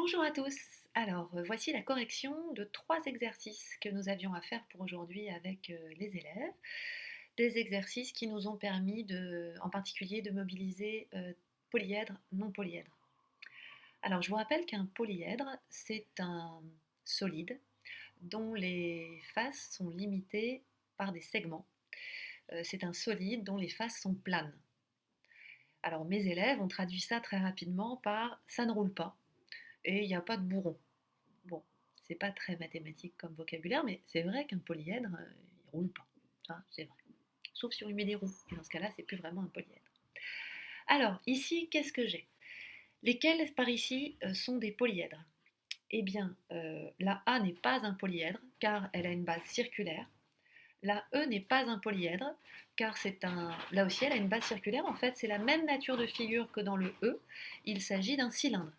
Bonjour à tous. Alors, voici la correction de 3 exercices que nous avions à faire pour aujourd'hui avec, les élèves. Des exercices qui nous ont permis en particulier de mobiliser, polyèdre, non polyèdre. Alors, je vous rappelle qu'un polyèdre, c'est un solide dont les faces sont limitées par des segments. C'est un solide dont les faces sont planes. Alors, mes élèves ont traduit ça très rapidement par: «Ça ne roule pas et il n'y a pas de bourron». Bon, c'est pas très mathématique comme vocabulaire, mais c'est vrai qu'un polyèdre, il roule pas. Ça, c'est vrai. Sauf si on lui met des roues. Et dans ce cas-là, c'est plus vraiment un polyèdre. Alors, ici, qu'est-ce que j'ai? Lesquels par ici sont des polyèdres? Eh bien, la A n'est pas un polyèdre, car elle a une base circulaire. La E n'est pas un polyèdre, car là aussi, elle a une base circulaire. En fait, c'est la même nature de figure que dans le E. Il s'agit d'un cylindre.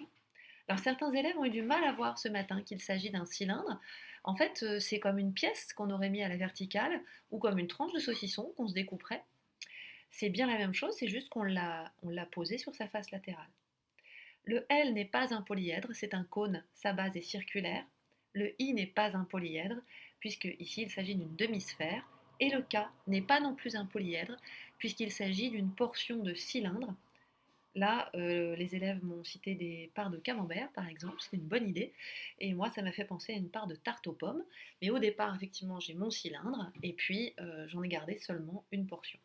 Alors certains élèves ont eu du mal à voir ce matin qu'il s'agit d'un cylindre. En fait, c'est comme une pièce qu'on aurait mis à la verticale ou comme une tranche de saucisson qu'on se découperait. C'est bien la même chose, c'est juste qu'on l'a posé sur sa face latérale. Le L n'est pas un polyèdre, c'est un cône, sa base est circulaire. Le I n'est pas un polyèdre, puisque ici il s'agit d'une demi-sphère. Et le K n'est pas non plus un polyèdre, puisqu'il s'agit d'une portion de cylindre. Là, les élèves m'ont cité des parts de camembert, par exemple, c'était une bonne idée. Et moi, ça m'a fait penser à une part de tarte aux pommes. Mais au départ, effectivement, j'ai mon cylindre, et puis j'en ai gardé seulement une portion.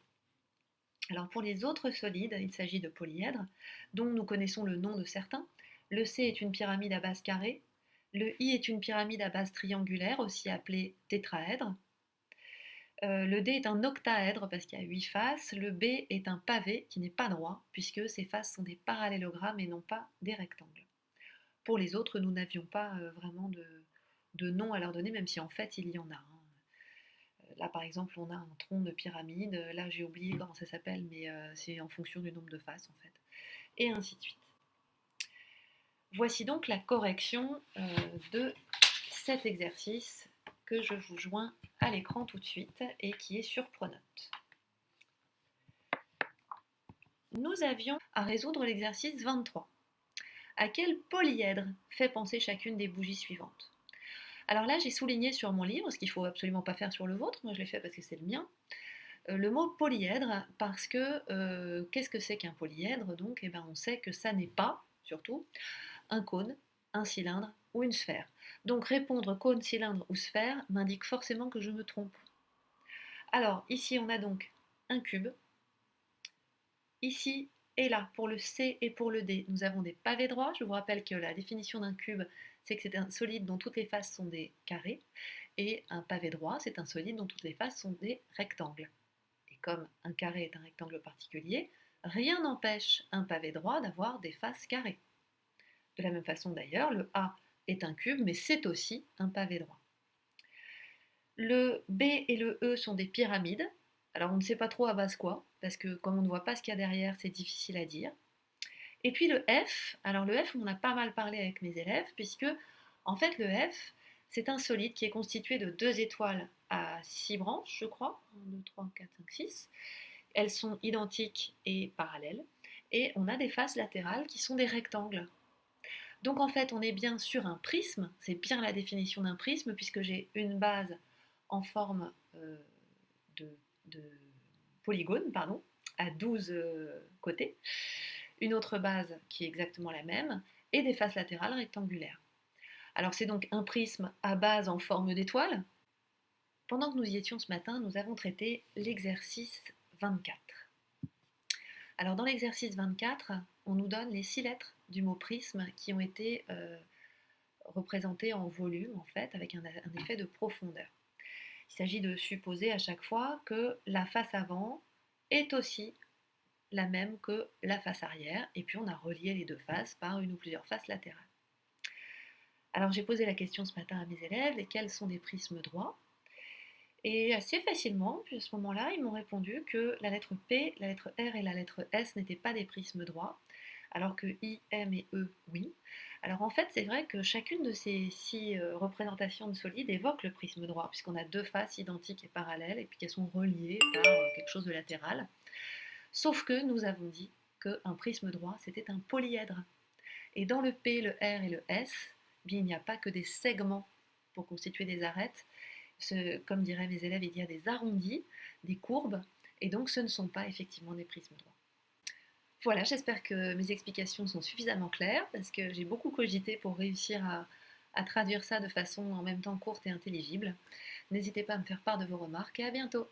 Alors pour les autres solides, il s'agit de polyèdres, dont nous connaissons le nom de certains. Le C est une pyramide à base carrée. Le I est une pyramide à base triangulaire, aussi appelée tétraèdre. Le D est un octaèdre parce qu'il y a 8 faces. Le B est un pavé qui n'est pas droit puisque ses faces sont des parallélogrammes et non pas des rectangles. Pour les autres, nous n'avions pas vraiment de nom à leur donner, même si en fait il y en a. Là par exemple, on a un tronc de pyramide. Là j'ai oublié comment ça s'appelle, mais c'est en fonction du nombre de faces en fait. Et ainsi de suite. Voici donc la correction de cet exercice que je vous joins à l'écran tout de suite et qui est sur Pronote. Nous avions à résoudre l'exercice 23. À quel polyèdre fait penser chacune des bougies suivantes? Alors là, j'ai souligné sur mon livre, ce qu'il ne faut absolument pas faire sur le vôtre, moi je l'ai fait parce que c'est le mien, le mot polyèdre, parce que qu'est-ce que c'est qu'un polyèdre? Donc, eh ben, on sait que ça n'est pas, surtout, un cône, un cylindre ou une sphère. Donc répondre cône, cylindre ou sphère m'indique forcément que je me trompe. Alors, ici on a donc un cube. Ici et là, pour le C et pour le D, nous avons des pavés droits. Je vous rappelle que la définition d'un cube, c'est que c'est un solide dont toutes les faces sont des carrés. Et un pavé droit, c'est un solide dont toutes les faces sont des rectangles. Et comme un carré est un rectangle particulier, rien n'empêche un pavé droit d'avoir des faces carrées. De la même façon d'ailleurs, le A est un cube, mais c'est aussi un pavé droit. Le B et le E sont des pyramides. Alors on ne sait pas trop à base quoi, parce que comme on ne voit pas ce qu'il y a derrière, c'est difficile à dire. Et puis le F, alors le F, on en a pas mal parlé avec mes élèves, puisque en fait le F, c'est un solide qui est constitué de deux étoiles à 6 branches, je crois. 1, 2, 3, 4, 5, 6. Elles sont identiques et parallèles. Et on a des faces latérales qui sont des rectangles. Donc en fait, on est bien sur un prisme, c'est bien la définition d'un prisme, puisque j'ai une base en forme de, de polygone, pardon, à 12 côtés, une autre base qui est exactement la même, et des faces latérales rectangulaires. Alors c'est donc un prisme à base en forme d'étoile. Pendant que nous y étions ce matin, nous avons traité l'exercice 24. Alors dans l'exercice 24, on nous donne les 6 lettres du mot prisme qui ont été représentées en volume, en fait, avec un effet de profondeur. Il s'agit de supposer à chaque fois que la face avant est aussi la même que la face arrière, et puis on a relié les deux faces par une ou plusieurs faces latérales. Alors j'ai posé la question ce matin à mes élèves, lesquels sont des prismes droits? Et assez facilement, puis à ce moment-là, ils m'ont répondu que la lettre P, la lettre R et la lettre S n'étaient pas des prismes droits, alors que I, M et E, oui. Alors en fait, c'est vrai que chacune de ces 6 représentations de solides évoque le prisme droit, puisqu'on a deux faces identiques et parallèles, et puis qu'elles sont reliées par quelque chose de latéral. Sauf que nous avons dit qu'un prisme droit, c'était un polyèdre. Et dans le P, le R et le S, eh bien, il n'y a pas que des segments pour constituer des arêtes. Comme diraient mes élèves, il y a des arrondis, des courbes, et donc ce ne sont pas effectivement des prismes droits. Voilà, j'espère que mes explications sont suffisamment claires, parce que j'ai beaucoup cogité pour réussir à traduire ça de façon en même temps courte et intelligible. N'hésitez pas à me faire part de vos remarques et à bientôt.